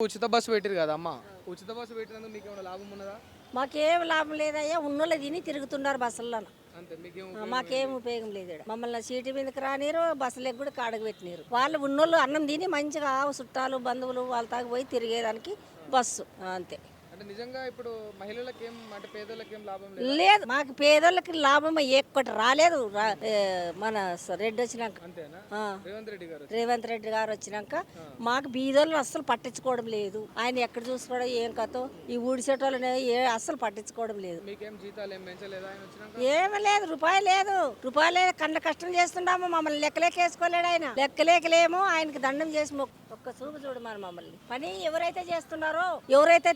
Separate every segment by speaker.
Speaker 1: ఉచిత బస్సు పెట్టిరు కదా అమ్మ. ఉచిత బస్సు పెట్టినందుకు మీకు ఏమైనా లాభం ఉన్నదా?
Speaker 2: మాకేం లాభం లేదయ్యా, ఉన్నోళ్ళు తిని తిరుగుతున్నారు బస్సుల్లో.
Speaker 1: అంతే మీకేం
Speaker 2: మాకేం ఉపయోగం లేదు ఈడ. మమ్మల్ని సీటు మీదకి రానిరు, బస్సులకు కూడా కాడకు పెట్టినారు. వాళ్ళు ఉన్నోళ్ళు అన్నం తిని మంచిగా చుట్టాలు బంధువులు వాళ్ళ తాగి పోయి తిరిగేదానికి బస్సు అంతే.
Speaker 1: అంటే నిజంగా ఇప్పుడు మహిళలకు ఏం అంటే పేదలకు ఏం లాభం లేదు
Speaker 2: లేదు, మాకు పేదోళ్ళకి లాభం ఎక్కువ రాలేదు. మన రెడ్డి వచ్చినాక,
Speaker 1: అంతేనా?
Speaker 2: ఆ,
Speaker 1: రేవంత్ రెడ్డి గారు
Speaker 2: రేవంత్ రెడ్డి గారు వచ్చినాక మాకు బీదోళ్ళు అస్సలు పట్టించుకోవడం లేదు. ఆయన ఎక్కడ చూసుకోవడం ఏం కథో, ఈ ఊడిసేటోళ్ళని అస్సలు పట్టించుకోవడం లేదు.
Speaker 1: మీకేం జీతాలు ఏం పెంచలేదా ఆయన వచ్చినాక?
Speaker 2: ఏమీ లేదు, రూపాయి లేదు. కన్న కష్టం చేస్తున్నాము, మమ్మల్ని లెక్కలేకేసుకోలేడు ఆయన. లెక్కలేకలేము, ఆయనకి దండం చేసి ఒక్క చూపు చూడు మమ్మల్ని. పని ఎవరైతే చేస్తున్నారో, ఎవరైతే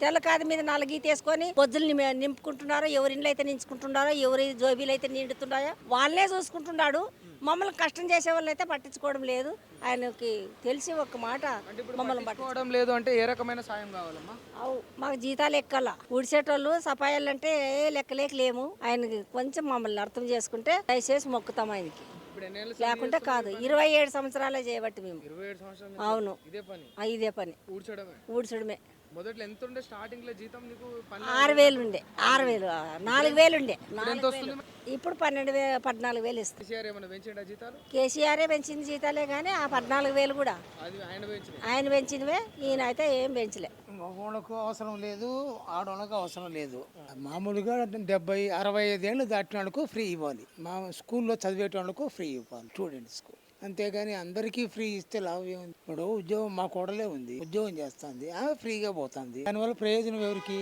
Speaker 2: తెల్ల కాది మీద నల్ల గీత వేసుకొని పొద్దులు నింపుకుంటున్నారో, ఎవరి ఇండ్లు అయితే నించుకుంటున్నారో, ఎవరి జోబీలు అయితే నిండుతున్నాయో వాళ్ళే చూసుకుంటున్నాడు. మమ్మల్ని కష్టం చేసే వాళ్ళు అయితే పట్టించుకోవడం లేదు. ఆయనకి తెలిసి ఒక్క మాట మమ్మల్ని
Speaker 1: పట్టించుకోవడం లేదు అంటే ఏ రకమైన సాయం కావాలమ్మా?
Speaker 2: మాకు జీతాలు ఎక్కాల, ఊడిసేటోళ్ళు సఫాయాలు అంటే లెక్కలేకలేము. ఆయనకి కొంచెం మమ్మల్ని అర్థం చేసుకుంటే దయచేసి మొక్కుతాం ఆయనకి. లేకుంటే కాదు. 27 సంవత్సరాలే చేయబట్టి మేము.
Speaker 1: 27 సంవత్సరాలు
Speaker 2: అవును, ఇదే పని ఊడ్చడమే.
Speaker 1: మొదట్లో ఎంత ఉండే స్టార్టింగ్ లో జీతం నీకు?
Speaker 2: 6,000 ఉండే, 6,000 4,000 ఉండే. ఇప్పుడు 14,000 ఇస్తుంది.
Speaker 1: కేసీఆర్ ఏమైనా పెంచిండా జీతాలు?
Speaker 2: కేసీఆరే పెంచింది జీతాలే, కానీ ఆ 14,000 కూడా ఆయన పెంచినవే. ఈయన అయితే ఏం పెంచలే.
Speaker 3: మగవాళ్ళకు అవసరం లేదు, ఆడవాళ్ళకు అవసరం లేదు. మామూలుగా 70-65 ఏళ్ళు దాటిన వాళ్ళకు ఫ్రీ ఇవ్వాలి. మా స్కూల్లో చదివేట వాళ్ళకు ఫ్రీ ఇవ్వాలి, స్టూడెంట్స్కు. అంతేగాని అందరికీ ఫ్రీ ఇస్తే లాభం ఏముంది? ఇప్పుడు ఉద్యోగం మా కోడలే ఉంది, ఉద్యోగం చేస్తుంది, ఆమె ఫ్రీగా పోతుంది. దానివల్ల ప్రయోజనం ఎవరికి?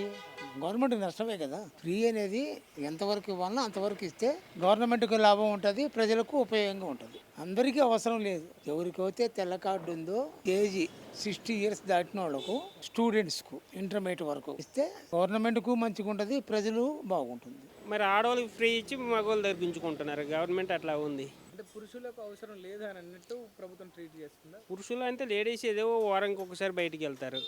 Speaker 3: గవర్నమెంట్ నష్టమే కదా. ఫ్రీ అనేది ఎంతవరకు ఇవ్వాలనో అంతవరకు ఇస్తే గవర్నమెంట్కి లాభం ఉంటుంది, ప్రజలకు ఉపయోగంగా ఉంటుంది. అందరికీ అవసరం లేదు. ఎవరికైతే తెల్ల కార్డు ఉందో కేజీ 60 ఇయర్స్ దాటిన వాళ్ళకు, స్టూడెంట్స్కు ఇంటర్మీడియట్ వరకు ఇస్తే గవర్నమెంట్కు మంచిగా ఉంటుంది, ప్రజలు బాగుంటుంది.
Speaker 4: మరి ఆడవాళ్ళకి ఫ్రీ ఇచ్చి మగవాళ్ళు దగ్గరించుకుంటున్నారు. గవర్నమెంట్ అట్లా ఉంది.
Speaker 1: అంటే పురుషులకు అవసరం లేదు అని అన్నట్టు ప్రభుత్వం ట్రీట్ చేస్తుందా?
Speaker 4: పురుషులు అంటే లేడీస్ ఏదో వారానికి ఒకసారి బయటికి వెళ్తారు.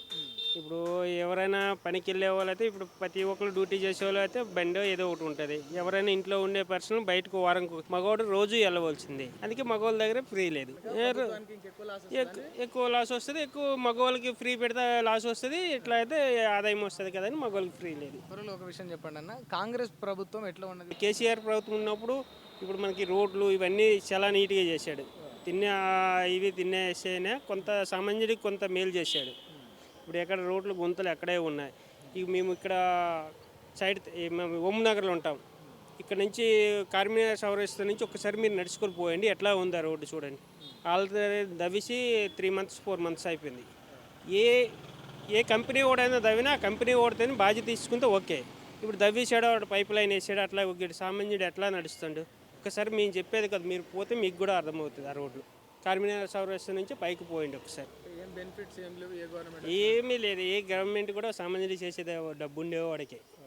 Speaker 4: ఇప్పుడు ఎవరైనా పనికి వెళ్ళే వాళ్ళు అయితే, ఇప్పుడు ప్రతి ఒక్కరు డ్యూటీ చేసే వాళ్ళు అయితే బండి ఏదో ఒకటి ఉంటుంది. ఎవరైనా ఇంట్లో ఉండే పర్సన్ బయటకు వారానికి, మగవాడు రోజు వెళ్ళవలసింది. అందుకే మగవాళ్ళ దగ్గర ఫ్రీ లేదు. ఎక్కువ లాస్ వస్తుంది, ఎక్కువ మగవాళ్ళకి ఫ్రీ పెడితే లాస్ వస్తుంది. ఇట్లా అయితే ఆదాయం వస్తుంది కదా అని మగవాళ్ళకి ఫ్రీ లేదు.
Speaker 1: ఒక విషయం చెప్పండి అన్న, కాంగ్రెస్ ప్రభుత్వం ఎట్లా ఉన్నది?
Speaker 4: కేసీఆర్ ప్రభుత్వం ఉన్నప్పుడు ఇప్పుడు మనకి రోడ్లు ఇవన్నీ చాలా నీట్గా చేశాడు. తినేసేనే కొంత సామాన్యుడికి కొంత మేలు చేశాడు. ఇప్పుడు ఎక్కడ రోడ్లు గుంతలు ఎక్కడే ఉన్నాయి. ఇక మేము ఇక్కడ సైడ్ మేము ఓంనగర్లో ఉంటాం. ఇక్కడ నుంచి కార్మిక సౌరస్థ నుంచి ఒకసారి మీరు నడుచుకొని పోయండి, ఎట్లా ఉంది ఆ రోడ్డు చూడండి. ఆల్రెడీ దవ్వేసి 3 months 4 months అయిపోయింది. ఏ కంపెనీ ఓడైనా దవ్వినా ఆ కంపెనీ ఓడితేనే బాధ్యత తీసుకుంటే ఓకే. ఇప్పుడు దవ్వేసాడు, వాడు పైప్ లైన్ వేసాడు, అట్లా సామాన్యుడు ఎట్లా నడుస్తుండు? ఒకసారి మేము చెప్పేది కదా, మీరు పోతే మీకు కూడా అర్థమవుతుంది. ఆ రోడ్లు కార్మిక సౌరస్థ నుంచి పైకి పోయింది. ఒకసారి
Speaker 1: ఏమీ లేదు. ఏ గవర్నమెంట్
Speaker 4: ఏమీ లేదు. ఏ గవర్నమెంట్ కూడా సామాన్యుడు చేసేది డబ్బు ఉండేవాడికి.